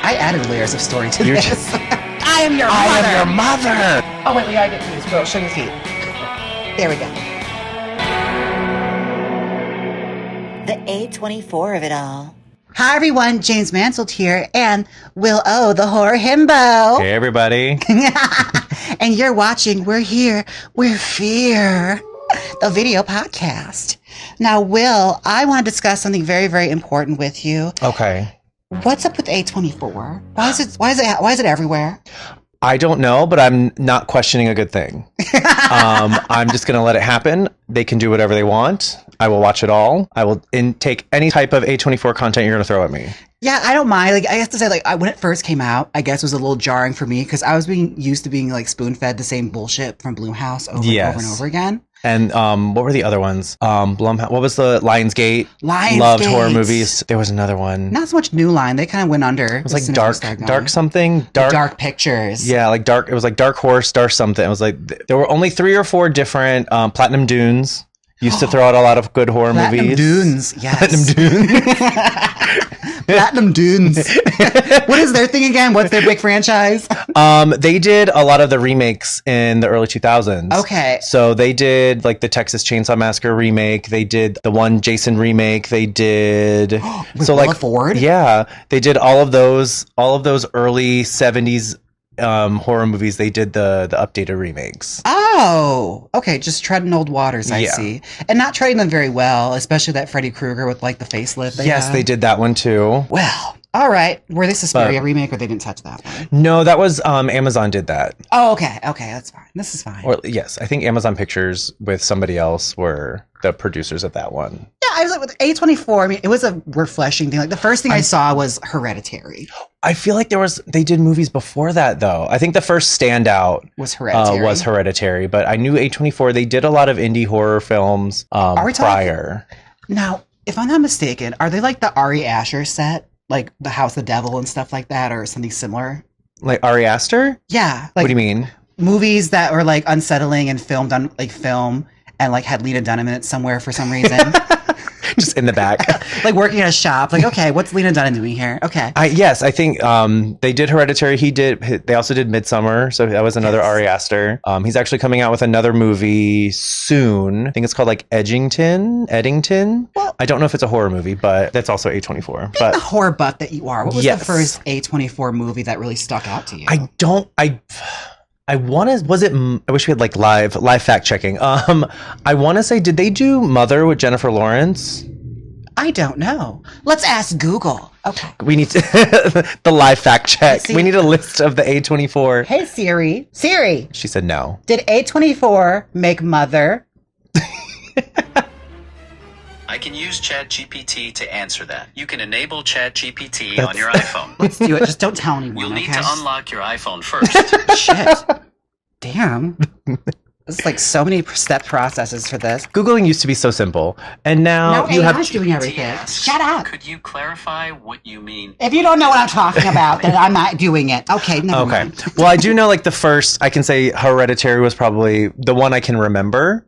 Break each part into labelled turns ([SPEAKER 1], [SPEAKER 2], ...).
[SPEAKER 1] I added layers of story to
[SPEAKER 2] You're
[SPEAKER 1] this.
[SPEAKER 2] just-
[SPEAKER 1] I am your mother.
[SPEAKER 2] I am your mother.
[SPEAKER 1] Oh, wait, we gotta get to this. Go, show your feet. There we go.
[SPEAKER 3] The A24 of it all.
[SPEAKER 1] Hi, everyone. Jaymes Mansfield here, and Will O, the horror himbo.
[SPEAKER 2] Hey, everybody.
[SPEAKER 1] And you're watching We're Here, We're Fear, the video podcast. Now, Will, I want to discuss something very, very important with you.
[SPEAKER 2] Okay.
[SPEAKER 1] What's up with A24? Why is it everywhere?
[SPEAKER 2] I don't know, but I'm not questioning a good thing. I'm just going to let it happen. They can do whatever they want. I will watch it all. I will take any type of A24 content you're going to throw at me.
[SPEAKER 1] Yeah, I don't mind. Like, I have to say, like, when it first came out, I guess it was a little jarring for me because I was used to being like spoon-fed the same bullshit from Blumhouse over and over again.
[SPEAKER 2] And what were the other ones? Blumhouse. What was the Lionsgate? Loved horror movies. There was another one.
[SPEAKER 1] Not so much New Line. They kind of went under.
[SPEAKER 2] It was like dark something.
[SPEAKER 1] Dark Pictures.
[SPEAKER 2] Yeah, like dark. It was like Dark Horse, Dark something. It was like there were only 3 or 4 different Platinum Dunes. Used to throw out a lot of good horror
[SPEAKER 1] Platinum
[SPEAKER 2] movies.
[SPEAKER 1] Dunes, yes.
[SPEAKER 2] Platinum Dunes.
[SPEAKER 1] Platinum Dunes. What is their thing again? What's their big franchise?
[SPEAKER 2] They did a lot of the remakes in the early 2000s.
[SPEAKER 1] Okay.
[SPEAKER 2] So they did like the Texas Chainsaw Massacre remake. They did the one Jason remake. They did
[SPEAKER 1] With Willa Ford?
[SPEAKER 2] Yeah, they did all of those early 70s horror movies. They did the updated remakes.
[SPEAKER 1] Oh, okay. Just treading old waters, I see. And not treading them very well, especially that Freddy Krueger with like the facelift.
[SPEAKER 2] Yes, they did that one too.
[SPEAKER 1] Well, all right. Were they Suspiria remake or they didn't touch that one?
[SPEAKER 2] No, that was Amazon did that.
[SPEAKER 1] Oh, okay. Okay, that's fine. This is fine.
[SPEAKER 2] Or yes, I think Amazon Pictures with somebody else were the producers of that one.
[SPEAKER 1] Yeah, I was like with A24. I mean, it was a refreshing thing. Like the first thing I saw was Hereditary.
[SPEAKER 2] I feel like they did movies before that though. I think the first standout
[SPEAKER 1] was Hereditary.
[SPEAKER 2] But I knew A24. They did a lot of indie horror films prior.
[SPEAKER 1] Now, if I'm not mistaken, are they like the Ari Aster set, like the House of the Devil and stuff like that, or something similar?
[SPEAKER 2] Like Ari Aster?
[SPEAKER 1] Yeah. Like,
[SPEAKER 2] what do you mean?
[SPEAKER 1] Movies that were like unsettling and filmed on like film and like had Lena Dunham in it somewhere for some reason.
[SPEAKER 2] Just in the back.
[SPEAKER 1] Like working at a shop. Like, okay, what's Lena Dunham doing here? Okay.
[SPEAKER 2] Yes, I think they did Hereditary. They also did Midsommar. So that was another Ari Aster. He's actually coming out with another movie soon. I think it's called like Eddington. Well, I don't know if it's a horror movie, but that's also A24. But
[SPEAKER 1] the horror buff that you are, what was the first A24 movie that really stuck out to you?
[SPEAKER 2] I wish we had like live fact checking. I want to say, did they do Mother with Jennifer Lawrence?
[SPEAKER 1] I don't know. Let's ask Google. Okay.
[SPEAKER 2] We need to, the live fact check. We need a list of the A24.
[SPEAKER 1] Hey, Siri. Siri.
[SPEAKER 2] She said no.
[SPEAKER 1] Did A24 make Mother?
[SPEAKER 4] I can use ChatGPT to answer that. You can enable ChatGPT on your iPhone.
[SPEAKER 1] Let's do it. Just don't tell anyone.
[SPEAKER 4] You'll need to unlock your iPhone first.
[SPEAKER 1] Shit. Damn. There's like so many step processes for this.
[SPEAKER 2] Googling used to be so simple. And now you have
[SPEAKER 1] doing everything. Shut up.
[SPEAKER 4] Could you clarify what you mean?
[SPEAKER 1] If you don't know what I'm talking about, then I'm not doing it. Okay, never mind.
[SPEAKER 2] Well, I do know like the first, I can say Hereditary was probably the one I can remember.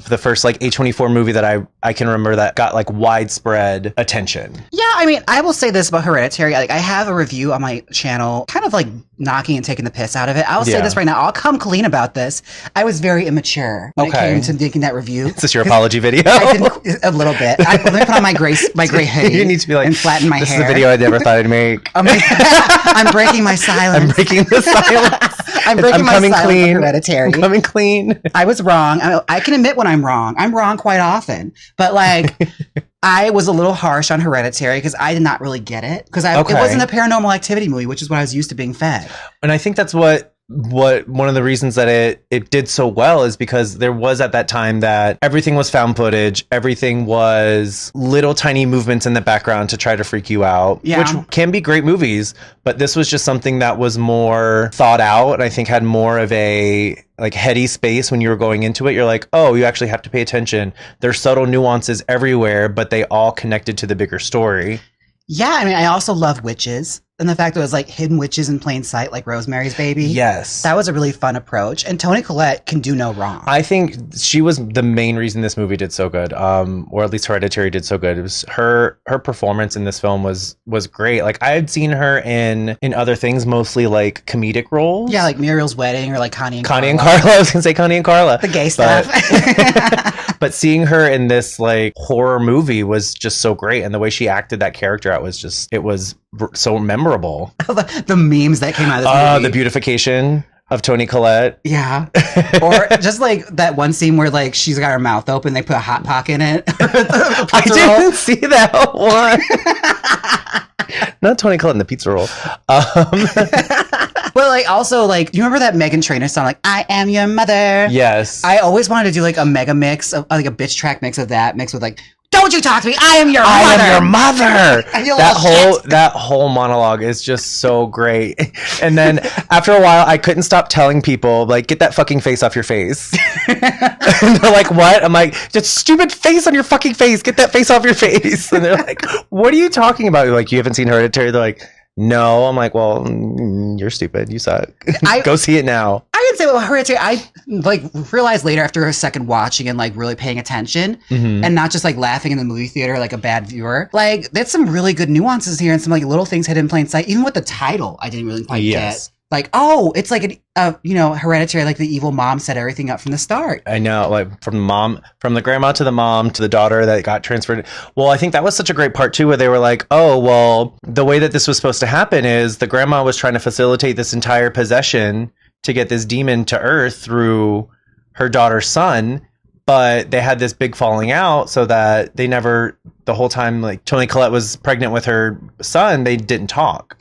[SPEAKER 2] The first like A24 movie that I can remember that got like widespread attention.
[SPEAKER 1] Yeah, I mean, I will say this about Hereditary. Like, I have a review on my channel kind of like knocking and taking the piss out of it. I'll say this right now. I'll come clean about this. I was very immature when it came to making that review.
[SPEAKER 2] Is this your apology video?
[SPEAKER 1] I did a little bit. Let me put on my gray hoodie.
[SPEAKER 2] You need to be like,
[SPEAKER 1] and flatten my hair.
[SPEAKER 2] This is a video I never thought I'd make.
[SPEAKER 1] I'm breaking my silence.
[SPEAKER 2] I'm breaking the silence.
[SPEAKER 1] I'm breaking my silence
[SPEAKER 2] clean.
[SPEAKER 1] Hereditary.
[SPEAKER 2] I'm coming clean.
[SPEAKER 1] I was wrong. I can admit when I'm wrong. I'm wrong quite often. But like, I was a little harsh on Hereditary because I did not really get it. Because it wasn't a Paranormal Activity movie, which is what I was used to being fed.
[SPEAKER 2] And I think that's what one of the reasons that it did so well is because there was at that time that everything was found footage, everything was little tiny movements in the background to try to freak you out, which can be great movies, but this was just something that was more thought out and I think had more of a like heady space when you were going into it. You're like, oh, you actually have to pay attention. There's subtle nuances everywhere, but they all connected to the bigger story.
[SPEAKER 1] Yeah, I mean, I also love witches. and the fact that it was like hidden witches in plain sight, like Rosemary's Baby.
[SPEAKER 2] Yes.
[SPEAKER 1] That was a really fun approach. And Toni Collette can do no wrong.
[SPEAKER 2] I think she was the main reason this movie did so good, or at least Hereditary did so good. It was her performance in this film was great. Like I had seen her in other things, mostly like comedic roles.
[SPEAKER 1] Yeah, like Muriel's Wedding or like Connie and Carla.
[SPEAKER 2] I was gonna say Connie and Carla.
[SPEAKER 1] The gay stuff.
[SPEAKER 2] But seeing her in this like horror movie was just so great, and the way she acted that character out was so memorable.
[SPEAKER 1] The memes that came out of this movie.
[SPEAKER 2] The beautification of Toni Collette.
[SPEAKER 1] Yeah. Or just like that one scene where like she's got her mouth open, they put a Hot Pocket in it.
[SPEAKER 2] I didn't see that one. Not Toni Collette in the pizza roll.
[SPEAKER 1] But like also like, do you remember that Meghan Trainor song, like I Am Your Mother?
[SPEAKER 2] Yes.
[SPEAKER 1] I always wanted to do like a mega mix of like a bitch track mix of that mixed with like, don't you talk to me, I am your mother.
[SPEAKER 2] I am your mother.
[SPEAKER 1] That
[SPEAKER 2] that whole monologue is just so great. And then after a while I couldn't stop telling people like, get that fucking face off your face. And they're like, what? I'm like, just stupid face on your fucking face. Get that face off your face. And they're like, what are you talking about? You're like, you haven't seen Hereditary? They're like, no. I'm like, well, you're stupid. You suck. Go see it now.
[SPEAKER 1] I can say, well, Hereditary, I like realized later after a second watching and like really paying attention and not just like laughing in the movie theater like a bad viewer. Like, there's some really good nuances here and some like little things hidden in plain sight. Even with the title, I didn't really quite get. Like, oh, it's like Hereditary, like the evil mom set everything up from the start.
[SPEAKER 2] I know, like from the grandma to the mom to the daughter that got transferred. Well, I think that was such a great part too, where they were like, oh, well, the way that this was supposed to happen is the grandma was trying to facilitate this entire possession to get this demon to Earth through her daughter's son. But they had this big falling out so that they never, the whole time, like Toni Collette was pregnant with her son, they didn't talk.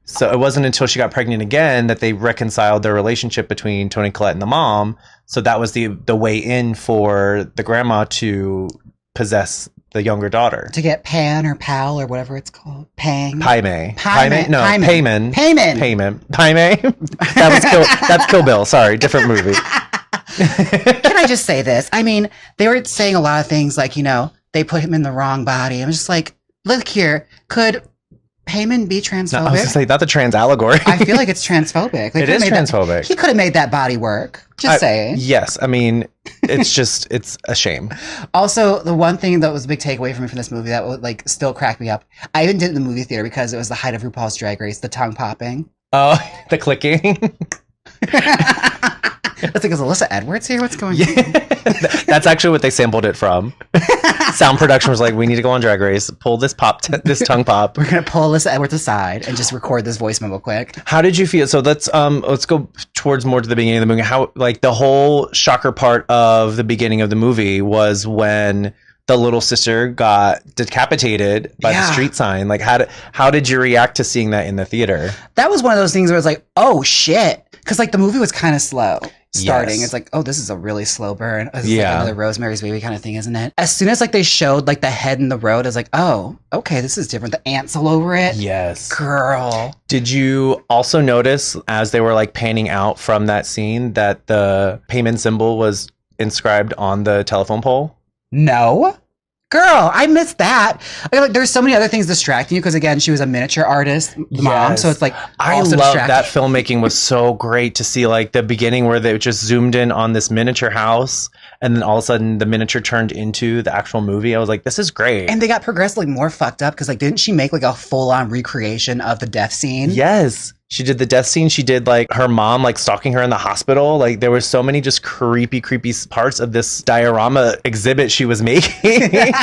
[SPEAKER 2] So it wasn't until she got pregnant again that they reconciled their relationship between Toni Collette and the mom. So that was the way in for the grandma to possess the younger daughter.
[SPEAKER 1] To get Pan or Pal or whatever it's called. Payman.
[SPEAKER 2] Payman. That's Kill Bill. Sorry, different movie.
[SPEAKER 1] Can I just say this? I mean, they were saying a lot of things like, they put him in the wrong body. I'm just like, look here, could Payman be transphobic?
[SPEAKER 2] No, I was going to say, not the trans allegory.
[SPEAKER 1] I feel like it's transphobic.
[SPEAKER 2] It is transphobic.
[SPEAKER 1] He could have made that body work. Just saying.
[SPEAKER 2] Yes. I mean, it's a shame.
[SPEAKER 1] Also, the one thing that was a big takeaway for me from this movie that would like still crack me up, I even did it in the movie theater because it was the height of RuPaul's Drag Race, the tongue popping.
[SPEAKER 2] Oh, the clicking.
[SPEAKER 1] I think, is Alyssa Edwards here? What's going on?
[SPEAKER 2] That's actually what they sampled it from. Sound production was like, we need to go on Drag Race, pull this this tongue pop.
[SPEAKER 1] We're going to pull Alyssa Edwards aside and just record this voice memo quick.
[SPEAKER 2] How did you feel? So let's go towards more to the beginning of the movie. How, like, the whole shocker part of the beginning of the movie was when the little sister got decapitated by the street sign. Like, how did you react to seeing that in the theater?
[SPEAKER 1] That was one of those things where it's like, oh shit. Because like the movie was kind of slow starting.
[SPEAKER 2] Yes.
[SPEAKER 1] It's like, oh, this is a really slow burn. It's like another Rosemary's Baby kind of thing, isn't it? As soon as like they showed like the head in the road, I was like, oh, okay, this is different. The ants all over it.
[SPEAKER 2] Yes.
[SPEAKER 1] Girl.
[SPEAKER 2] Did you also notice as they were like panning out from that scene that the payment symbol was inscribed on the telephone pole?
[SPEAKER 1] No. Girl, I missed that. Like, there's so many other things distracting you because, again, she was a miniature artist, mom. So it's like,
[SPEAKER 2] I love that filmmaking was so great to see, like the beginning where they just zoomed in on this miniature house, and then all of a sudden the miniature turned into the actual movie. I was like, this is great.
[SPEAKER 1] And they got progressively more fucked up because, like, didn't she make like a full-on recreation of the death scene?
[SPEAKER 2] Yes. She did the death scene. She did like her mom like stalking her in the hospital. Like there were so many just creepy parts of this diorama exhibit she was making.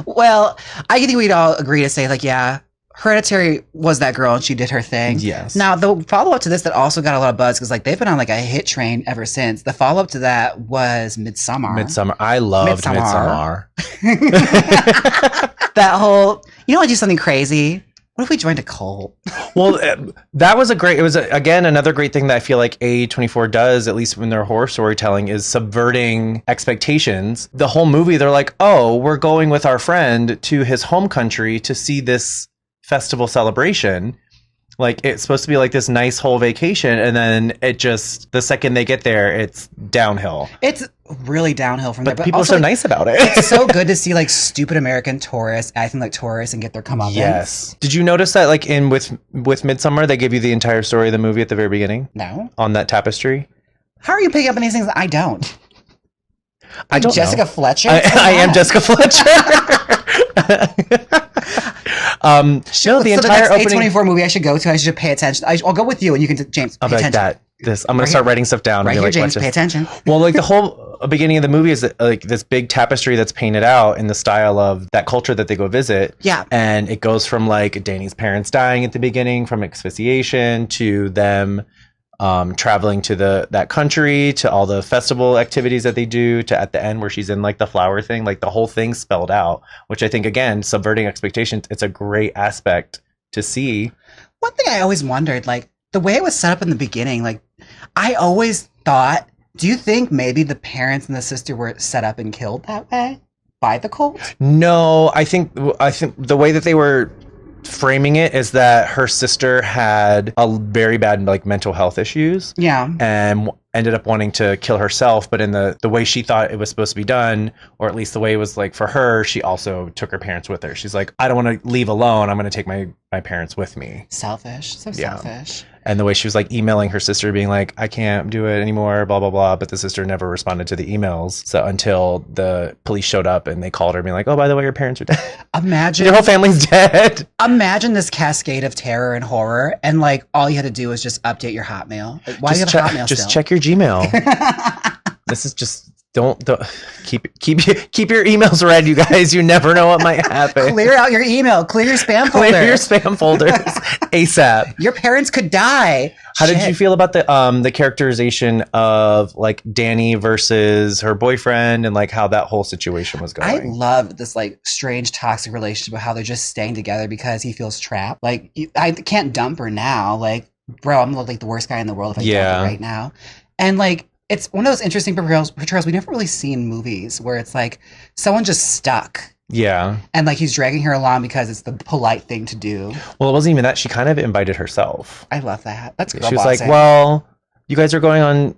[SPEAKER 1] Well, I think we'd all agree to say like, yeah, Hereditary was that girl and she did her thing.
[SPEAKER 2] Yes.
[SPEAKER 1] Now, the follow-up to this that also got a lot of buzz because like they've been on like a hit train ever since. The follow-up to that was Midsommar.
[SPEAKER 2] I loved Midsommar.
[SPEAKER 1] That whole, you know, I do something crazy. What if we joined a cult?
[SPEAKER 2] Well, that was again, another great thing that I feel like A24 does, at least when they're horror storytelling, is subverting expectations. The whole movie, they're like, oh, we're going with our friend to his home country to see this festival celebration. Like, it's supposed to be like this nice whole vacation, and then it just, the second they get there, it's downhill.
[SPEAKER 1] It's really downhill from there.
[SPEAKER 2] But people are so nice about it.
[SPEAKER 1] It's so good to see like stupid American tourists acting like tourists and get their comeuppance.
[SPEAKER 2] Yes. Did you notice that like with Midsommar, they gave you the entire story of the movie at the very beginning?
[SPEAKER 1] No.
[SPEAKER 2] On that tapestry?
[SPEAKER 1] How are you picking up on these things that I don't?
[SPEAKER 2] I don't
[SPEAKER 1] Jessica
[SPEAKER 2] know.
[SPEAKER 1] Fletcher?
[SPEAKER 2] I am Jessica Fletcher. No, the entire
[SPEAKER 1] next
[SPEAKER 2] opening
[SPEAKER 1] A24 movie I should go to, I should pay attention. I'll go with you and you can, James,
[SPEAKER 2] I'll
[SPEAKER 1] pay
[SPEAKER 2] be like
[SPEAKER 1] attention.
[SPEAKER 2] I'm going to start writing stuff down.
[SPEAKER 1] Right
[SPEAKER 2] and be
[SPEAKER 1] here,
[SPEAKER 2] like,
[SPEAKER 1] James,
[SPEAKER 2] watch
[SPEAKER 1] pay
[SPEAKER 2] this.
[SPEAKER 1] attention.
[SPEAKER 2] Well, like the whole beginning of the movie is like this big tapestry that's painted out in the style of that culture that they go visit.
[SPEAKER 1] Yeah.
[SPEAKER 2] And it goes from like Danny's parents dying at the beginning from asphyxiation to them traveling to that country, to all the festival activities that they do, to at the end where she's in like the flower thing, like the whole thing spelled out, which I think, again, subverting expectations. It's a great aspect to see.
[SPEAKER 1] One thing I always wondered, like the way it was set up in the beginning, like I always thought, do you think maybe the parents and the sister were set up and killed that way by the cult?
[SPEAKER 2] No, I think the way that they were framing it is that her sister had a very bad like mental health issues.
[SPEAKER 1] Yeah.
[SPEAKER 2] And ended up wanting to kill herself, but in the way she thought it was supposed to be done, or at least the way it was like for her, she also took her parents with her. She's like, I don't want to leave alone. I'm going to take my parents with me.
[SPEAKER 1] Selfish. So
[SPEAKER 2] Yeah.
[SPEAKER 1] selfish.
[SPEAKER 2] And the way she was like emailing her sister being like, I can't do it anymore, blah, blah, blah. But the sister never responded to the emails. So until the police showed up and they called her being like, oh, by the way, your parents are dead.
[SPEAKER 1] Imagine
[SPEAKER 2] Your whole family's dead.
[SPEAKER 1] Imagine this cascade of terror and horror, and like all you had to do was just update your Hotmail. Like, why do you have a Hotmail
[SPEAKER 2] Just
[SPEAKER 1] still?
[SPEAKER 2] check your Gmail. This is just don't keep your emails read, you guys. You never know what might happen.
[SPEAKER 1] Clear out your email. Clear your spam folder.
[SPEAKER 2] Clear your spam folders ASAP.
[SPEAKER 1] Your parents could die.
[SPEAKER 2] How did you feel about the characterization of like Danny versus her boyfriend and like how that whole situation was going?
[SPEAKER 1] I loved this like strange toxic relationship of how they're just staying together because he feels trapped. Like I can't dump her now. Like, bro, I'm like the worst guy in the world if I dump her right now. And like, it's one of those interesting portrayals we never really see in movies where it's like someone just stuck.
[SPEAKER 2] Yeah.
[SPEAKER 1] And like he's dragging her along because it's the polite thing to do.
[SPEAKER 2] Well, it wasn't even that. She kind of invited herself.
[SPEAKER 1] I love that. That's girl
[SPEAKER 2] She was
[SPEAKER 1] bossing.
[SPEAKER 2] like, well, you guys are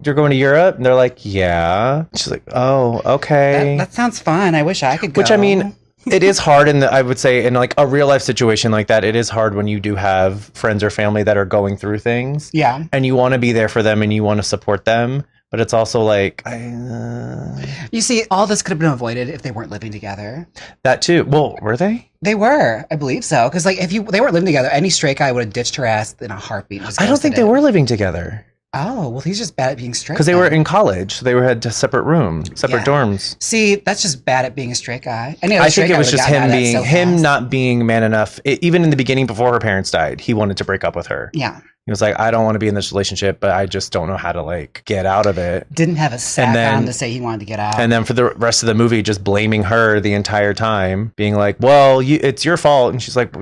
[SPEAKER 2] you're going to Europe? And they're like, yeah. She's like, oh, okay.
[SPEAKER 1] That sounds fun. I wish I could go.
[SPEAKER 2] Which, I mean, it is hard I would say in like a real life situation like that, it is hard when you do have friends or family that are going through things.
[SPEAKER 1] Yeah.
[SPEAKER 2] And you want to be there for them and you want to support them. But it's also like...
[SPEAKER 1] You see, all this could have been avoided if they weren't living together.
[SPEAKER 2] That too. Well, were they?
[SPEAKER 1] They were. I believe so. Because like, if they weren't living together, any straight guy would have ditched her ass in a heartbeat.
[SPEAKER 2] I don't think they were living together.
[SPEAKER 1] Oh, well, he's just bad at being straight.
[SPEAKER 2] Because they were in college. So they had a separate room, separate dorms.
[SPEAKER 1] See, that's just bad at being a straight guy.
[SPEAKER 2] I think it was just him not being man enough. Even in the beginning, before her parents died, he wanted to break up with her.
[SPEAKER 1] Yeah.
[SPEAKER 2] He was like, I don't want to be in this relationship, but I just don't know how to like get out of it.
[SPEAKER 1] Didn't have a sack on to say he wanted to get out.
[SPEAKER 2] And then for the rest of the movie, just blaming her the entire time, being like, well, it's your fault. And she's like,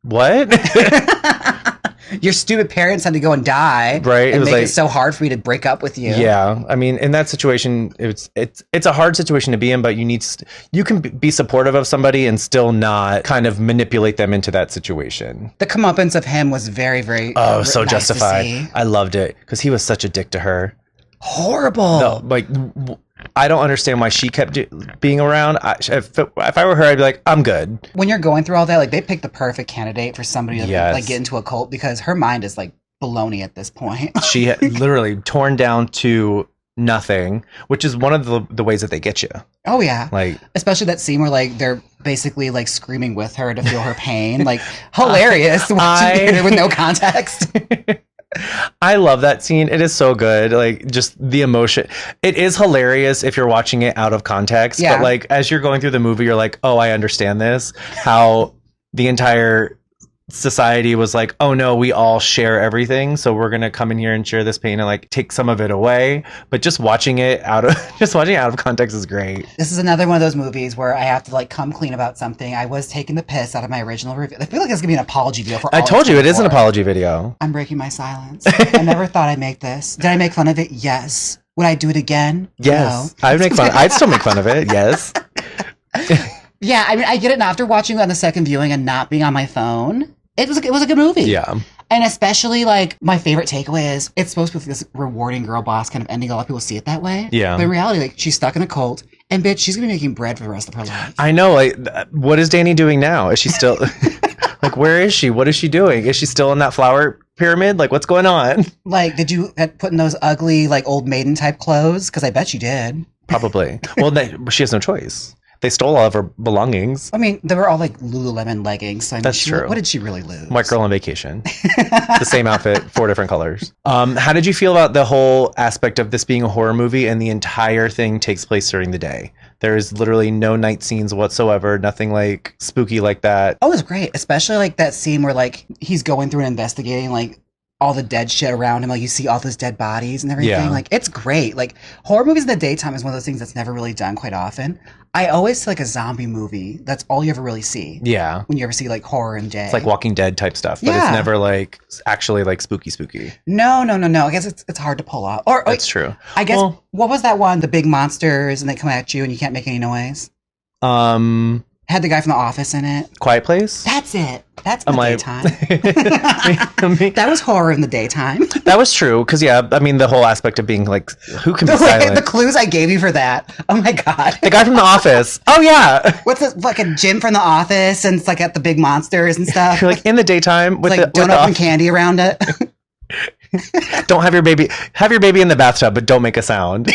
[SPEAKER 2] what?
[SPEAKER 1] Your stupid parents had to go and die,
[SPEAKER 2] right?
[SPEAKER 1] And it so hard for me to break up with you.
[SPEAKER 2] Yeah, I mean, in that situation, it's a hard situation to be in, but you can be supportive of somebody and still not kind of manipulate them into that situation.
[SPEAKER 1] The comeuppance of him was very, very
[SPEAKER 2] so
[SPEAKER 1] nice
[SPEAKER 2] justified. I loved it because he was such a dick to her.
[SPEAKER 1] Horrible.
[SPEAKER 2] No, like I don't understand why she kept being around. If I were her, I'd be like, I'm good.
[SPEAKER 1] When you're going through all that, like they picked the perfect candidate for somebody to like get into a cult because her mind is like baloney at this point.
[SPEAKER 2] She had literally torn down to nothing, which is one of the ways that they get you.
[SPEAKER 1] Oh yeah,
[SPEAKER 2] like
[SPEAKER 1] especially that scene where like they're basically like screaming with her to feel her pain. Like hilarious watching it with no context.
[SPEAKER 2] I love that scene. It is so good. Like just the emotion. It is hilarious if you're watching it out of context.
[SPEAKER 1] Yeah.
[SPEAKER 2] But like as you're going through the movie, you're like, oh, I understand this. How the entire society was like, oh no, we all share everything. So we're gonna come in here and share this pain and like take some of it away. But just watching it out of context is great.
[SPEAKER 1] This is another one of those movies where I have to like come clean about something. I was taking the piss out of my original review. I feel like it's gonna be an apology video for all
[SPEAKER 2] I told you it is an apology video.
[SPEAKER 1] I'm breaking my silence. I never thought I'd make this. Did I make fun of it? Yes. Would I do it again?
[SPEAKER 2] Yes.
[SPEAKER 1] No.
[SPEAKER 2] I'd still make fun of it. Yes.
[SPEAKER 1] Yeah, I mean, I get it now. After watching it on the second viewing and not being on my phone, It was a good movie.
[SPEAKER 2] Yeah.
[SPEAKER 1] And especially, like, my favorite takeaway is it's supposed to be this rewarding girl boss kind of ending. A lot of people see it that way.
[SPEAKER 2] Yeah.
[SPEAKER 1] But in reality, like, she's stuck in a cult, and bitch, she's gonna be making bread for the rest of her life.
[SPEAKER 2] I know. Like, what is Dani doing now? Is she still like, where is she? What is she doing? Is she still in that flower pyramid? Like, what's going on?
[SPEAKER 1] Like, did you put in those ugly, like, old maiden type clothes? Because I bet you did.
[SPEAKER 2] Probably. Well, she has no choice. They stole all of her belongings.
[SPEAKER 1] I mean, they were all like Lululemon leggings. So I mean,
[SPEAKER 2] That's true.
[SPEAKER 1] What did she really lose?
[SPEAKER 2] White girl on vacation. The same outfit, 4 different colors. How did you feel about the whole aspect of this being a horror movie and the entire thing takes place during the day? There is literally no night scenes whatsoever. Nothing like spooky like that.
[SPEAKER 1] Oh, it was great. Especially like that scene where like he's going through and investigating like all the dead shit around him. Like you see all those dead bodies and everything.
[SPEAKER 2] Yeah.
[SPEAKER 1] Like it's great. Like horror movies in the daytime is one of those things that's never really done quite often. I always see like a zombie movie. That's all you ever really see.
[SPEAKER 2] Yeah.
[SPEAKER 1] When you ever see like horror in day.
[SPEAKER 2] It's like Walking Dead type stuff, but
[SPEAKER 1] Yeah.
[SPEAKER 2] it's never like actually like spooky.
[SPEAKER 1] No. I guess it's hard to pull off. Or
[SPEAKER 2] That's true.
[SPEAKER 1] I guess
[SPEAKER 2] Well,
[SPEAKER 1] what was that one? The big monsters and they come at you and you can't make any noise. Had the guy from The Office in it.
[SPEAKER 2] Quiet Place?
[SPEAKER 1] That's it. That's in
[SPEAKER 2] I'm
[SPEAKER 1] the
[SPEAKER 2] like-
[SPEAKER 1] daytime. That was horror in the daytime.
[SPEAKER 2] That was true. Because, yeah, I mean, the whole aspect of being like, who can be silent?
[SPEAKER 1] The clues I gave you for that. Oh my God.
[SPEAKER 2] The guy from The Office. Oh, yeah.
[SPEAKER 1] What's this fucking Jim from The Office and it's like at the big monsters and stuff?
[SPEAKER 2] You're like in the daytime with
[SPEAKER 1] like
[SPEAKER 2] the
[SPEAKER 1] don't open candy around it.
[SPEAKER 2] don't have your baby in the bathtub, but don't make a sound.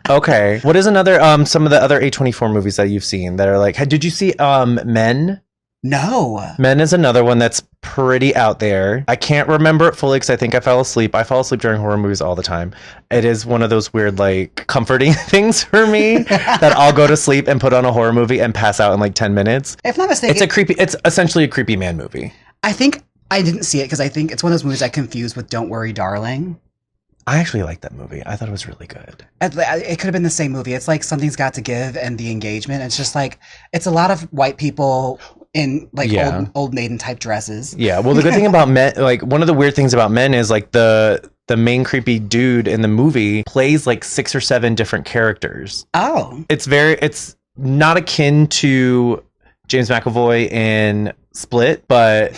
[SPEAKER 2] Okay. What is another some of the other A24 movies that you've seen that are like, did you see Men?
[SPEAKER 1] No.
[SPEAKER 2] Men is another one that's pretty out there. I can't remember it fully because I think I fell asleep. I fall asleep during horror movies all the time. It is one of those weird, like, comforting things for me that I'll go to sleep and put on a horror movie and pass out in like 10 minutes.
[SPEAKER 1] If not mistaken,
[SPEAKER 2] It's essentially a creepy man movie.
[SPEAKER 1] I think I didn't see it because I think it's one of those movies I confused with Don't Worry, Darling.
[SPEAKER 2] I actually liked that movie. I thought it was really good.
[SPEAKER 1] It could have been the same movie. It's like Something's Got to Give and The Engagement. It's just like, it's a lot of white people in like old maiden type dresses.
[SPEAKER 2] Yeah. Well, the good thing about Men, like one of the weird things about Men is like the main creepy dude in the movie plays like 6 or 7 different characters.
[SPEAKER 1] Oh.
[SPEAKER 2] It's not akin to James McAvoy in Split, but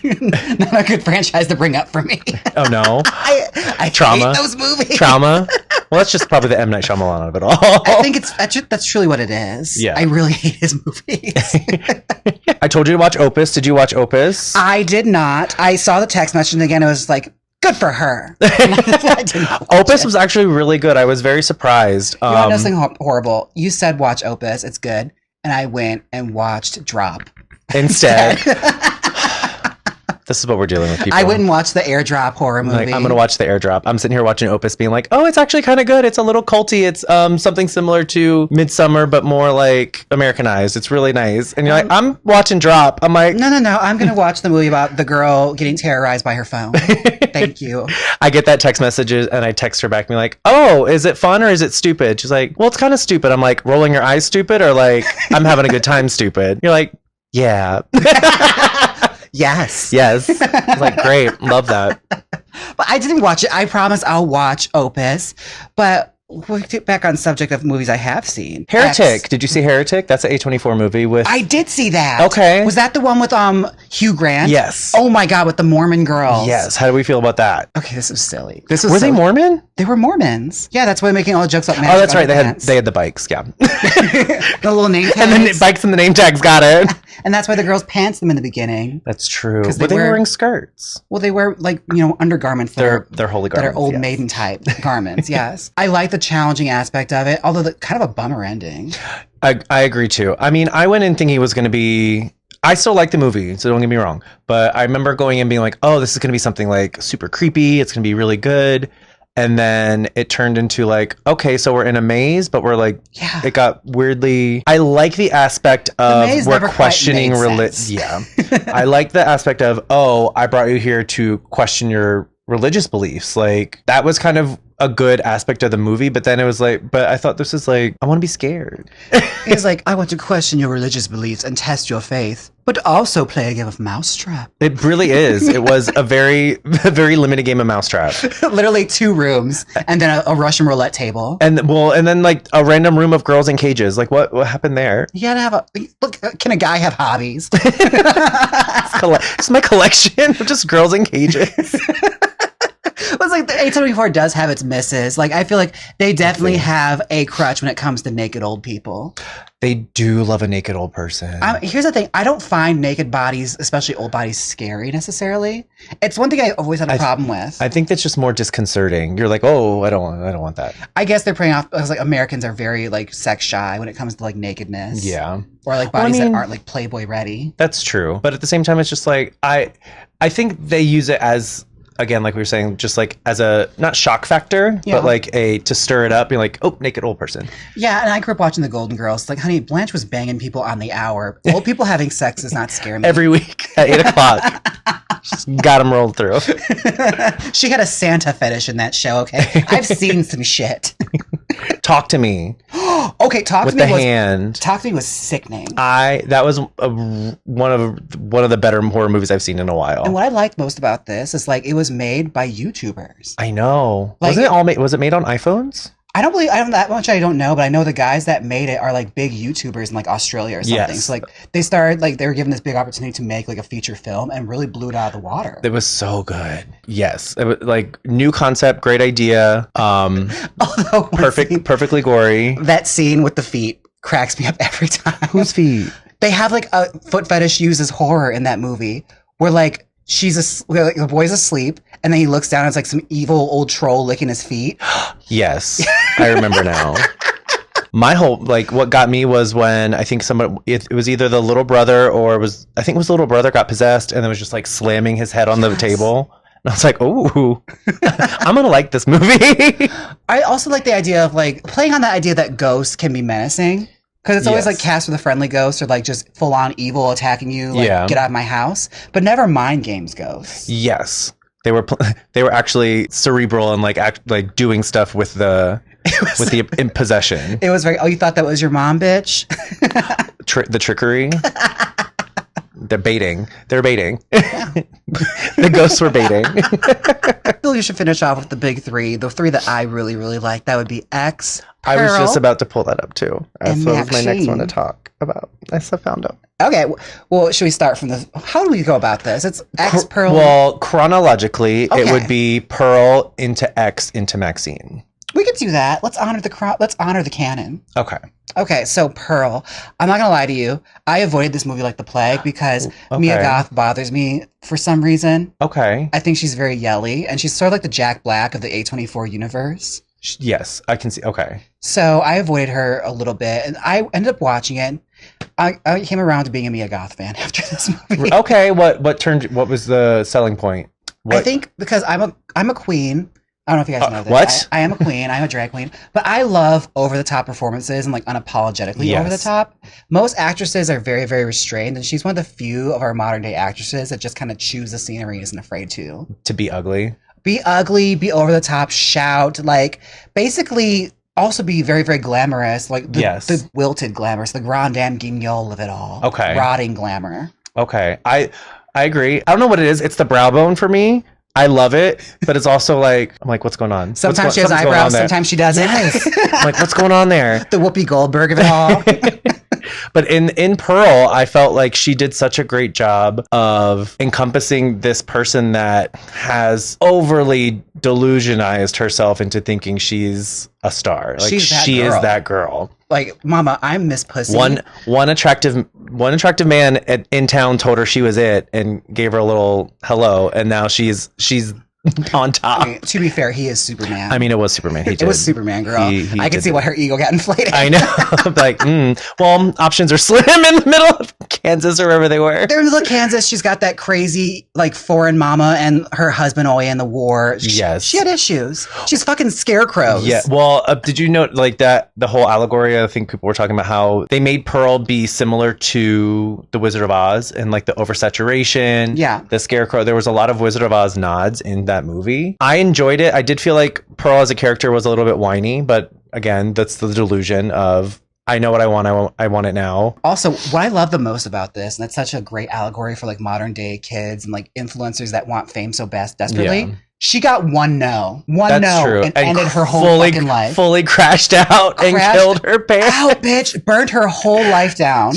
[SPEAKER 1] not a good franchise to bring up for me.
[SPEAKER 2] Oh no.
[SPEAKER 1] I
[SPEAKER 2] Trauma.
[SPEAKER 1] hate those movies.
[SPEAKER 2] Trauma. Well, that's just probably the M. Night Shyamalan of it all.
[SPEAKER 1] I think that's truly what it is.
[SPEAKER 2] Yeah.
[SPEAKER 1] I really hate his movies.
[SPEAKER 2] I told you to watch Opus. Did you watch Opus?
[SPEAKER 1] I did not. I saw the text message and again it was like, good for her. I did not watch
[SPEAKER 2] Opus
[SPEAKER 1] it.
[SPEAKER 2] was actually really good. I was very surprised.
[SPEAKER 1] You want to know something horrible? You said watch Opus. It's good. And I went and watched Drop.
[SPEAKER 2] Instead. This is what we're dealing with, people.
[SPEAKER 1] I went and watched the Airdrop horror movie.
[SPEAKER 2] Like, I'm going to watch the Airdrop. I'm sitting here watching Opus being like, oh, it's actually kind of good. It's a little culty. It's something similar to Midsommar, but more like Americanized. It's really nice. And you're like, I'm watching Drop. I'm like...
[SPEAKER 1] No. I'm going to watch the movie about the girl getting terrorized by her phone. Thank you.
[SPEAKER 2] I get that text messages and I text her back and be like, oh, is it fun or is it stupid? She's like, well, it's kind of stupid. I'm like, rolling your eyes stupid or like, I'm having a good time stupid? You're like, yeah.
[SPEAKER 1] Yes.
[SPEAKER 2] I was like, great. Love that.
[SPEAKER 1] But I didn't watch it. I promise I'll watch Opus. But we'll get back on subject of movies I have seen.
[SPEAKER 2] Heretic. Did you see Heretic? That's an A24 movie with...
[SPEAKER 1] I did see that.
[SPEAKER 2] Okay.
[SPEAKER 1] Was that the one with Hugh Grant?
[SPEAKER 2] Yes.
[SPEAKER 1] Oh my God, with the Mormon girls.
[SPEAKER 2] Yes. How do we feel about that?
[SPEAKER 1] Okay, this is silly.
[SPEAKER 2] Were they Mormon?
[SPEAKER 1] They were Mormons. Yeah, that's why they're making all the jokes about magic.
[SPEAKER 2] Oh, that's right. They had the bikes. Yeah.
[SPEAKER 1] The little name tags.
[SPEAKER 2] And then the bikes and the name tags. Got it.
[SPEAKER 1] And that's why the girls pants them in the beginning.
[SPEAKER 2] That's true.
[SPEAKER 1] 'Cause
[SPEAKER 2] But they were wearing skirts.
[SPEAKER 1] Well, they wear like, undergarments.
[SPEAKER 2] They're holy garments.
[SPEAKER 1] That are old
[SPEAKER 2] yes.
[SPEAKER 1] maiden type garments. Yes. I like the challenging aspect of it, although kind of a bummer ending.
[SPEAKER 2] I agree too. I mean, I went in thinking it was going to be... I still like the movie, so don't get me wrong. But I remember going in being like, oh, this is going to be something like super creepy. It's going to be really good. And then it turned into like, okay, so we're in a maze, but we're like,
[SPEAKER 1] Yeah.
[SPEAKER 2] it got weirdly... I like the aspect of
[SPEAKER 1] maze
[SPEAKER 2] we're
[SPEAKER 1] never quite
[SPEAKER 2] questioning...
[SPEAKER 1] made sense.
[SPEAKER 2] Yeah. I like the aspect of, oh, I brought you here to question your religious beliefs. Like, that was kind of a good aspect of the movie, but then it was like, but I thought this is like, I want to be scared.
[SPEAKER 1] He's like, I want to question your religious beliefs and test your faith, but also play a game of Mousetrap.
[SPEAKER 2] It really is. It was a very limited game of Mousetrap.
[SPEAKER 1] Literally 2 rooms and then a Russian roulette table.
[SPEAKER 2] And then like a random room of girls in cages. Like what happened there?
[SPEAKER 1] You gotta have look, can a guy have hobbies?
[SPEAKER 2] It's my collection of just girls in cages.
[SPEAKER 1] It's like the A24 does have its misses. Like, I feel like they definitely have a crutch when it comes to naked old people.
[SPEAKER 2] They do love a naked old person.
[SPEAKER 1] Here's the thing. I don't find naked bodies, especially old bodies, scary necessarily. It's one thing I always had a problem with.
[SPEAKER 2] I think that's just more disconcerting. You're like, oh, I don't want that.
[SPEAKER 1] I guess they're playing off because like Americans are very like sex shy when it comes to like nakedness.
[SPEAKER 2] Yeah.
[SPEAKER 1] Or like bodies that aren't like Playboy ready.
[SPEAKER 2] That's true. But at the same time, it's just like, I think they use it as, again, like we were saying, just like as a, not shock factor, but like to stir it up. You're like, oh, naked old person. Yeah,
[SPEAKER 1] and I grew up watching the Golden Girls. Like, honey, Blanche was banging people on the hour. Old people having sex does not scare me.
[SPEAKER 2] Every week at 8 o'clock. Just got them rolled through.
[SPEAKER 1] She had a Santa fetish in that show, okay? I've seen some shit.
[SPEAKER 2] Talk to me.
[SPEAKER 1] Okay, Talk to Me was sickening.
[SPEAKER 2] That was one of the better horror movies I've seen in a while.
[SPEAKER 1] And what I liked most about this is like it was made by YouTubers.
[SPEAKER 2] I know.
[SPEAKER 1] Like,
[SPEAKER 2] was it made on iPhones?
[SPEAKER 1] I don't that much. I don't know, but I know the guys that made it are like big YouTubers in like Australia or something. Yes. So like they started like they were given this big opportunity to make like a feature film and really blew it out of the water.
[SPEAKER 2] It was so good. Yes, it was like new concept, great idea. Perfectly gory.
[SPEAKER 1] That scene with the feet cracks me up every time.
[SPEAKER 2] Whose feet?
[SPEAKER 1] They have like a foot fetish used as horror in that movie, where like the boy's asleep, and then he looks down and it's like some evil old troll licking his feet.
[SPEAKER 2] Yes, I remember now. My whole, like, what got me was when I think it was either the little brother I think it was the little brother got possessed and then was just like slamming his head on the table. And I was like, oh, I'm going to like this movie.
[SPEAKER 1] I also like the idea of like playing on that idea that ghosts can be menacing. Because it's always like cast with a friendly ghost or like just full on evil attacking you. Like, get out of my house. But never mind games ghosts.
[SPEAKER 2] Yes. They were actually cerebral and like doing stuff with the in possession.
[SPEAKER 1] It was very, you thought that was your mom, bitch?
[SPEAKER 2] The trickery. They're baiting. The ghosts were baiting.
[SPEAKER 1] I feel you should finish off with the big three. The three that I really, really like. That would be X, Pearl,
[SPEAKER 2] I was just about to pull that up too. That was my next one to talk about. I found out.
[SPEAKER 1] Okay. Well, should we start from how do we go about this? It's X, Pearl.
[SPEAKER 2] Well, chronologically, it would be Pearl into X into Maxine.
[SPEAKER 1] We could do that. Let's honor the canon. Okay, so Pearl. I'm not gonna lie to you. I avoided this movie like the plague because Mia Goth bothers me for some reason.
[SPEAKER 2] Okay.
[SPEAKER 1] I think she's very yelly, and she's sort of like the Jack Black of the A24 universe.
[SPEAKER 2] Yes, I can see. Okay.
[SPEAKER 1] So I avoided her a little bit, and I ended up watching it. I came around to being a Mia Goth fan after this movie.
[SPEAKER 2] Okay, what was the selling point?
[SPEAKER 1] I think because I'm a queen. I don't know if you guys know this.
[SPEAKER 2] What?
[SPEAKER 1] I am a queen. I'm a drag queen. But I love over-the-top performances and like unapologetically over-the-top. Most actresses are very, very restrained. And she's one of the few of our modern-day actresses that just kind of chews the scenery and isn't afraid to.
[SPEAKER 2] To be ugly?
[SPEAKER 1] Be ugly, be over-the-top, shout. Like, basically also be very, very glamorous. Like the wilted glamorous, the grand dame guignol of it all.
[SPEAKER 2] Okay.
[SPEAKER 1] Rotting glamour.
[SPEAKER 2] Okay. I agree. I don't know what it is. It's the brow bone for me. I love it, but it's also like, I'm like, what's going on?
[SPEAKER 1] Sometimes she has eyebrows, sometimes she doesn't.
[SPEAKER 2] Yes. I'm like, what's going on there?
[SPEAKER 1] The Whoopi Goldberg of it all.
[SPEAKER 2] But in Pearl, I felt like she did such a great job of encompassing this person that has overly delusionized herself into thinking she's a star. Like she is that girl.
[SPEAKER 1] Like, mama, I'm Miss Pussy.
[SPEAKER 2] One attractive man in town told her she was it and gave her a little hello, and now she's on top.
[SPEAKER 1] I mean, to be fair, he is Superman.
[SPEAKER 2] I mean, it was Superman. It
[SPEAKER 1] was Superman, girl. I can see why her ego got inflated.
[SPEAKER 2] I know. Like, well, options are slim in the middle of Kansas or wherever they were.
[SPEAKER 1] They're in the middle of Kansas. She's got that crazy, like, foreign mama and her husband away in the war.
[SPEAKER 2] Yes.
[SPEAKER 1] She had issues. She's fucking scarecrows.
[SPEAKER 2] Yeah. Well, did you note, like, that the whole allegory, I think people were talking about how they made Pearl be similar to the Wizard of Oz and, like, the oversaturation.
[SPEAKER 1] Yeah.
[SPEAKER 2] The scarecrow. There was a lot of Wizard of Oz nods in that movie. I enjoyed it. I did feel like Pearl as a character was a little bit whiny, but again, that's the delusion of I know what I want. I want it now.
[SPEAKER 1] Also, what I love the most about this, and that's such a great allegory for like modern day kids and like influencers that want fame so desperately. Yeah. She got one no,
[SPEAKER 2] true.
[SPEAKER 1] And ended her whole fucking life.
[SPEAKER 2] Fully crashed out and killed her parents.
[SPEAKER 1] Out, bitch! Burned her whole life down.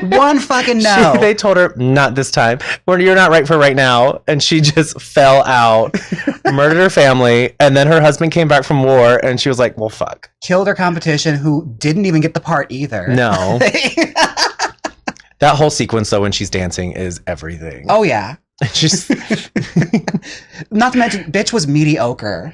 [SPEAKER 1] One fucking no.
[SPEAKER 2] They told her, not this time. You're not right for right now. And she just fell out, murdered her family. And then her husband came back from war and she was like, well, fuck.
[SPEAKER 1] Killed her competition who didn't even get the part either.
[SPEAKER 2] No. That whole sequence, though, when she's dancing is everything.
[SPEAKER 1] Oh, yeah.
[SPEAKER 2] Just
[SPEAKER 1] not to mention, bitch was mediocre.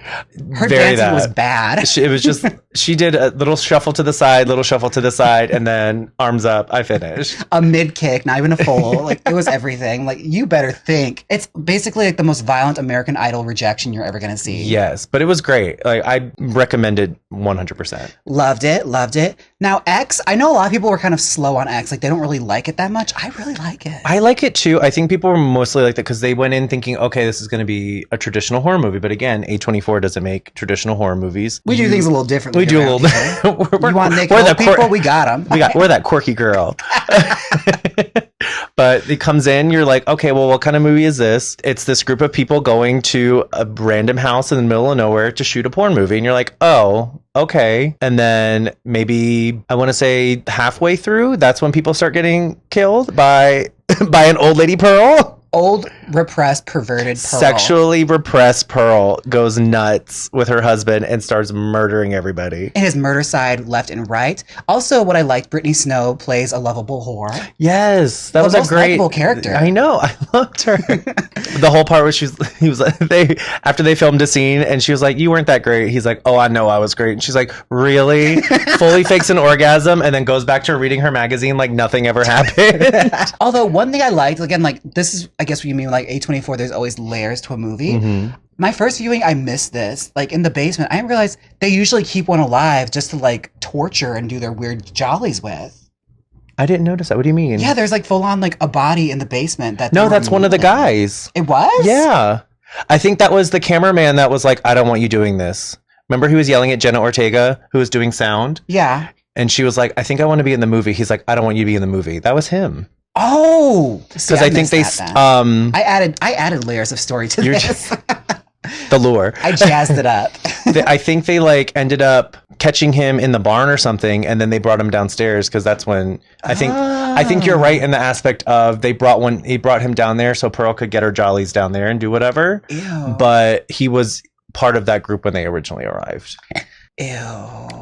[SPEAKER 1] Her
[SPEAKER 2] Very
[SPEAKER 1] dancing was bad.
[SPEAKER 2] It was just, she did a little shuffle to the side, and then arms up. I finished.
[SPEAKER 1] A mid kick, not even a full. Like, it was everything. Like, you better think. It's basically like the most violent American Idol rejection you're ever going to see.
[SPEAKER 2] Yes, but it was great. Like, I recommend it 100%.
[SPEAKER 1] Loved it. Now, X, I know a lot of people were kind of slow on X. Like, they don't really like it that much. I really like it.
[SPEAKER 2] I like it too. I think people were mostly like that because they went in thinking, okay, this is going to be a traditional horror movie. But again, A24 doesn't make traditional horror movies.
[SPEAKER 1] We do things a little differently.
[SPEAKER 2] We do a little.
[SPEAKER 1] You want Nick people? We got them.
[SPEAKER 2] We're that quirky girl. But it comes in, you're like, okay, well, what kind of movie is this? It's this group of people going to a random house in the middle of nowhere to shoot a porn movie. And you're like, oh, okay. And then maybe, I want to say halfway through, that's when people start getting killed by an old lady Pearl.
[SPEAKER 1] Old, repressed, perverted Pearl.
[SPEAKER 2] Sexually repressed Pearl goes nuts with her husband and starts murdering everybody.
[SPEAKER 1] And his murder side left and right. Also, what I liked, Brittany Snow plays a lovable whore.
[SPEAKER 2] Yes, that was a great
[SPEAKER 1] character.
[SPEAKER 2] I know, I loved her. The whole part where after they filmed a scene and she was like, "You weren't that great." He's like, "Oh, I know, I was great." And she's like, "Really?" Fully fakes an orgasm and then goes back to reading her magazine like nothing ever happened.
[SPEAKER 1] Although one thing I liked, again, like this is, I guess what you mean, like A24, there's always layers to a movie. Mm-hmm. My first viewing, I missed this. Like in the basement, I didn't realize they usually keep one alive just to like torture and do their weird jollies with.
[SPEAKER 2] I didn't notice that. What do you mean?
[SPEAKER 1] Yeah, there's like full on like a body in the basement.
[SPEAKER 2] No, that's one of the guys.
[SPEAKER 1] It was?
[SPEAKER 2] Yeah. I think that was the cameraman that was like, "I don't want you doing this." Remember he was yelling at Jenna Ortega, who was doing sound?
[SPEAKER 1] Yeah.
[SPEAKER 2] And she was like, "I think I want to be in the movie." He's like, "I don't want you to be in the movie." That was him.
[SPEAKER 1] Oh,
[SPEAKER 2] because I think they
[SPEAKER 1] I added layers of story to this.
[SPEAKER 2] The lure.
[SPEAKER 1] I jazzed it up.
[SPEAKER 2] I think they like ended up catching him in the barn or something, and then they brought him downstairs because that's when I think you're right in the aspect of he brought him down there so Pearl could get her jollies down there and do whatever.
[SPEAKER 1] Ew.
[SPEAKER 2] But he was part of that group when they originally arrived.
[SPEAKER 1] Ew.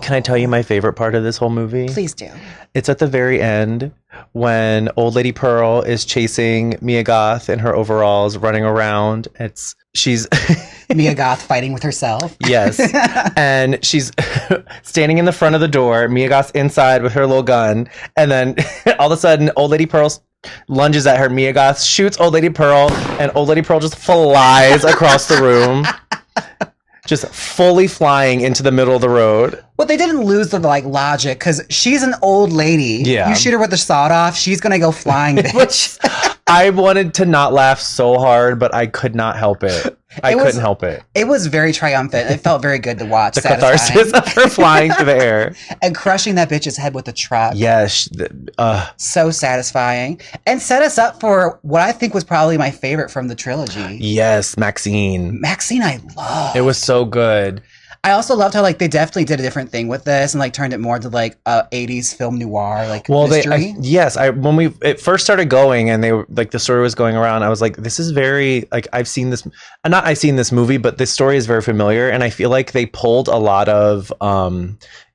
[SPEAKER 2] Can I tell you my favorite part of this whole movie?
[SPEAKER 1] Please do.
[SPEAKER 2] It's at the very end when old lady Pearl is chasing Mia Goth in her overalls running around. She's
[SPEAKER 1] Mia Goth fighting with herself.
[SPEAKER 2] Yes. And she's standing in the front of the door. Mia Goth's inside with her little gun. And then all of a sudden, old lady Pearl lunges at her. Mia Goth shoots old lady Pearl, and old lady Pearl just flies across the room. Just fully flying into the middle of the road.
[SPEAKER 1] Well, they didn't lose the like logic because she's an old lady.
[SPEAKER 2] Yeah.
[SPEAKER 1] You shoot her with the sawed off, she's gonna go flying, bitch.
[SPEAKER 2] I wanted to not laugh so hard, but I could not help it. I couldn't help it.
[SPEAKER 1] It was very triumphant. It felt very good to watch.
[SPEAKER 2] The catharsis of her flying through the air.
[SPEAKER 1] And crushing that bitch's head with a truck.
[SPEAKER 2] Yes.
[SPEAKER 1] So satisfying. And set us up for what I think was probably my favorite from the trilogy.
[SPEAKER 2] Yes, Maxine.
[SPEAKER 1] Maxine I love.
[SPEAKER 2] It was so good.
[SPEAKER 1] I also loved how like they definitely did a different thing with this and like turned it more to like 80s film noir like mystery.
[SPEAKER 2] When it first started going and they were like the story was going around, I was like, this is very like I've seen this movie, but this story is very familiar, and I feel like they pulled a lot of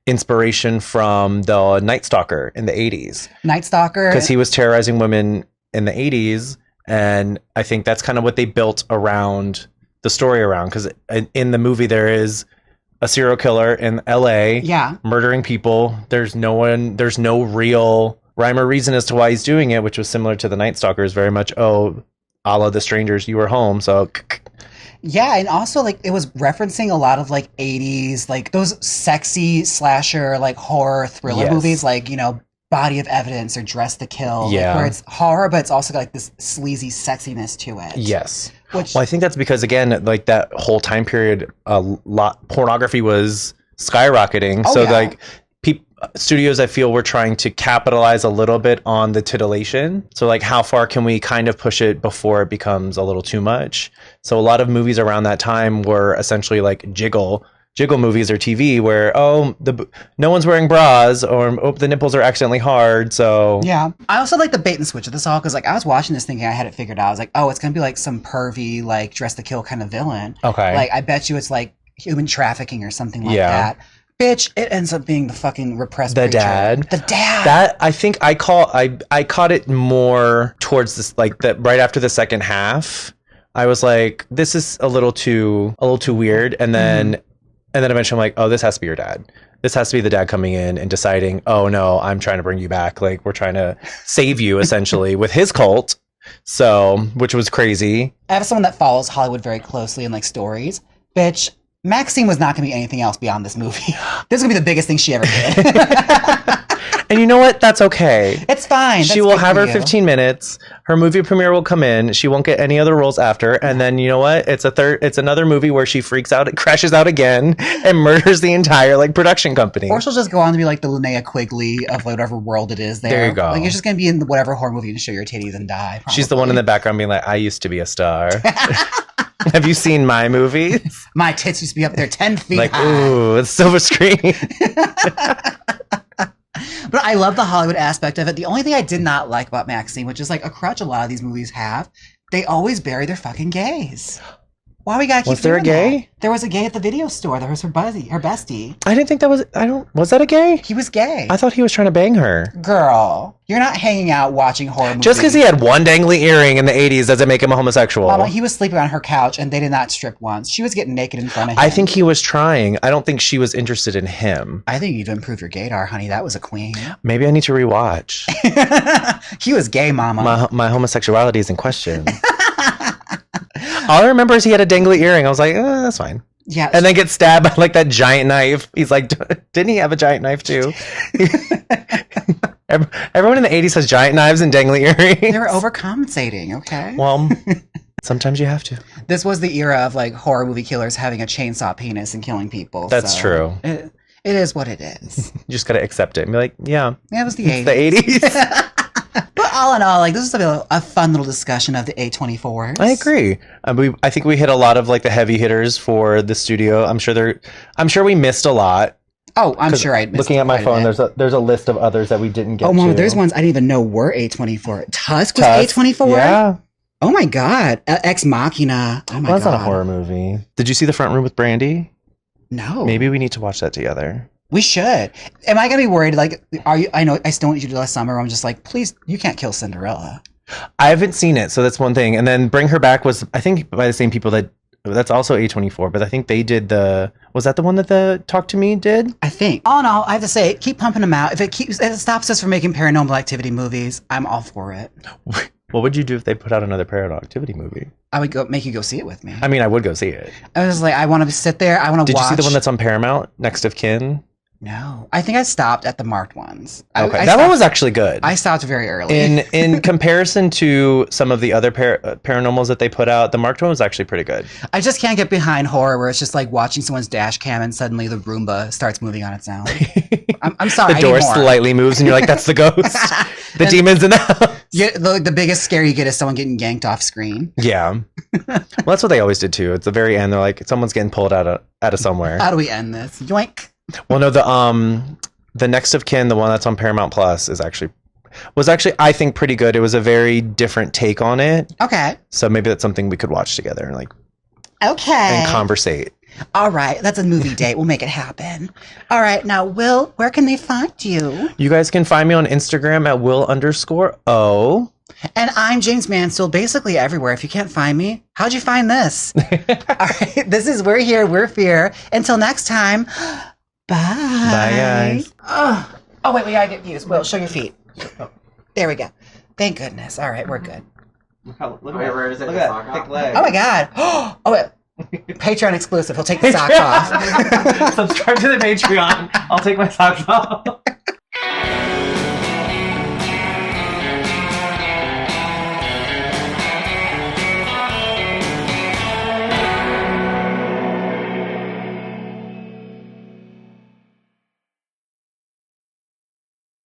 [SPEAKER 2] inspiration from the Night Stalker in the 80s.
[SPEAKER 1] Night Stalker,
[SPEAKER 2] because he was terrorizing women in the 80s, and I think that's kind of what they built around the story around, because in the movie there is a serial killer in LA, murdering people. There's no real rhyme or reason as to why he's doing it, which was similar to the Night Stalkers, very much, a la The Strangers, you were home, so.
[SPEAKER 1] Yeah, and also like it was referencing a lot of like 80s, like those sexy slasher, like horror thriller movies, like, you know, Body of Evidence or Dress to Kill, like, where it's horror, but it's also got like this sleazy sexiness to it.
[SPEAKER 2] Yes. Well, I think that's because, again, like that whole time period, pornography was skyrocketing. Studios, I feel, were trying to capitalize a little bit on the titillation. So like, how far can we kind of push it before it becomes a little too much? So a lot of movies around that time were essentially like Jiggle, jiggle movies or TV where no one's wearing bras or the nipples are accidentally hard. So
[SPEAKER 1] yeah, I also like the bait and switch of this all because like I was watching this thinking I had it figured out. I was like, oh, it's gonna be like some pervy like Dress to Kill kind of villain.
[SPEAKER 2] Okay,
[SPEAKER 1] like I bet you it's like human trafficking or something like that. Bitch, it ends up being the fucking repressed preacher. The dad.
[SPEAKER 2] That I think I caught it more towards this like that right after the second half. I was like, this is a little too weird, and then eventually I'm like, oh, this has to be your dad. This has to be the dad coming in and deciding, oh no, I'm trying to bring you back. Like we're trying to save you essentially with his cult. So, which was crazy.
[SPEAKER 1] I have someone that follows Hollywood very closely in like stories. Bitch, Maxine was not going to be anything else beyond this movie. This is going to be the biggest thing she ever did.
[SPEAKER 2] And you know what? That's okay.
[SPEAKER 1] It's fine.
[SPEAKER 2] She will have her 15 minutes. Her movie premiere will come in. She won't get any other roles after. And then you know what? It's another movie where she freaks out, crashes out again, and murders the entire like production company.
[SPEAKER 1] Or she'll just go on to be like the Linnea Quigley of whatever world it is there.
[SPEAKER 2] There you go.
[SPEAKER 1] Like you're just going to be in whatever horror movie and show your titties and die. Probably.
[SPEAKER 2] She's the one in the background being like, I used to be a star. Have you seen my movies?
[SPEAKER 1] My tits used to be up there 10 feet
[SPEAKER 2] like,
[SPEAKER 1] high.
[SPEAKER 2] Ooh, it's silver screen.
[SPEAKER 1] But I love the Hollywood aspect of it. The only thing I did not like about Maxine, which is like a crutch a lot of these movies have, they always bury their fucking gays. Why we gotta keep
[SPEAKER 2] Was there a
[SPEAKER 1] doing
[SPEAKER 2] gay?
[SPEAKER 1] that? There was a gay at the video store. There was her bestie.
[SPEAKER 2] I didn't think that was, was that a gay?
[SPEAKER 1] He was gay.
[SPEAKER 2] I thought he was trying to bang her.
[SPEAKER 1] Girl, you're not hanging out watching horror movies.
[SPEAKER 2] Just because he had one dangly earring in the 80s doesn't make him a homosexual.
[SPEAKER 1] Mama, he was sleeping on her couch and they did not strip once. She was getting naked in front of him.
[SPEAKER 2] I think he was trying. I don't think she was interested in him.
[SPEAKER 1] I think you need to improve your gaydar, honey. That was a queen.
[SPEAKER 2] Maybe I need to rewatch.
[SPEAKER 1] He was gay, mama.
[SPEAKER 2] My homosexuality is in question. All I remember is he had a dangly earring. I was like, that's fine.
[SPEAKER 1] Yeah.
[SPEAKER 2] And then get stabbed by like that giant knife. He's like, didn't he have a giant knife too? Everyone in the 80s has giant knives and dangly earrings.
[SPEAKER 1] They were overcompensating, okay?
[SPEAKER 2] Well, sometimes you have to.
[SPEAKER 1] This was the era of like horror movie killers having a chainsaw penis and killing people.
[SPEAKER 2] That's true.
[SPEAKER 1] It is what it is.
[SPEAKER 2] You just got to accept it and be like, yeah.
[SPEAKER 1] Yeah, it was the 80s.
[SPEAKER 2] The 80s.
[SPEAKER 1] But all in all, like this is a fun little discussion of the A24s.
[SPEAKER 2] I agree. I think we hit a lot of like the heavy hitters for the studio. I'm sure we missed a lot.
[SPEAKER 1] Oh, I'm sure I missed.
[SPEAKER 2] Looking at my phone, there's a list of others that we didn't get.
[SPEAKER 1] Oh, Mama,
[SPEAKER 2] to.
[SPEAKER 1] there's ones I didn't even know were A24. Tusk was A24.
[SPEAKER 2] Yeah.
[SPEAKER 1] Oh my God, Ex Machina. Oh my God.
[SPEAKER 2] That's not a horror movie. Did you see The Front Room with Brandy?
[SPEAKER 1] No.
[SPEAKER 2] Maybe we need to watch that together.
[SPEAKER 1] We should. Am I gonna be worried? Like, are you? I know I still want you to do last summer. I'm just like, please, you can't kill Cinderella.
[SPEAKER 2] I haven't seen it, so that's one thing. And then Bring Her Back was, I think, by the same people that's also A24, but I think they did was that the one that the Talk to Me did?
[SPEAKER 1] I think. All in all, I have to say, keep pumping them out. If it stops us from making Paranormal Activity movies, I'm all for it.
[SPEAKER 2] What would you do if they put out another Paranormal Activity movie?
[SPEAKER 1] I would make you go see it with me.
[SPEAKER 2] I mean, I would go see it.
[SPEAKER 1] I was like, I want to sit there. I want to watch.
[SPEAKER 2] Did you see the one that's on Paramount, Next of Kin?
[SPEAKER 1] No, I think I stopped at the marked ones.
[SPEAKER 2] Okay, that one was actually good.
[SPEAKER 1] I stopped very early.
[SPEAKER 2] In comparison to some of the other paranormals that they put out, the marked one was actually pretty good.
[SPEAKER 1] I just can't get behind horror where it's just like watching someone's dash cam and suddenly the Roomba starts moving on its own. I'm sorry.
[SPEAKER 2] The door slightly moves and you're like, that's the ghost. The demon's in the house.
[SPEAKER 1] Yeah, the biggest scare you get is someone getting yanked off screen.
[SPEAKER 2] Yeah. Well, that's what they always did too. At the very end, they're like, someone's getting pulled out of somewhere.
[SPEAKER 1] How do we end this? Yoink.
[SPEAKER 2] Well, no, the Next of Kin, the one that's on Paramount Plus, was actually I think pretty good. It was a very different take on it.
[SPEAKER 1] Okay.
[SPEAKER 2] So maybe that's something we could watch together and like.
[SPEAKER 1] Okay.
[SPEAKER 2] And conversate.
[SPEAKER 1] All right, that's a movie date. We'll make it happen. All right, now Will, where can they find you?
[SPEAKER 2] You guys can find me on Instagram at Will_O.
[SPEAKER 1] And I'm Jaymes Mansfield, basically everywhere. If you can't find me, how'd you find this? All right, this is We're Here, We're Fear. Until next time, bye.
[SPEAKER 2] Bye, guys.
[SPEAKER 1] Oh, wait, we gotta get views. Will, show your feet. There we go. Thank goodness. All right, we're good.
[SPEAKER 2] Look at that thick leg.
[SPEAKER 1] Oh, my God. Oh, wait. Patreon exclusive. He'll take the socks off.
[SPEAKER 2] Subscribe to the Patreon. I'll take my socks off.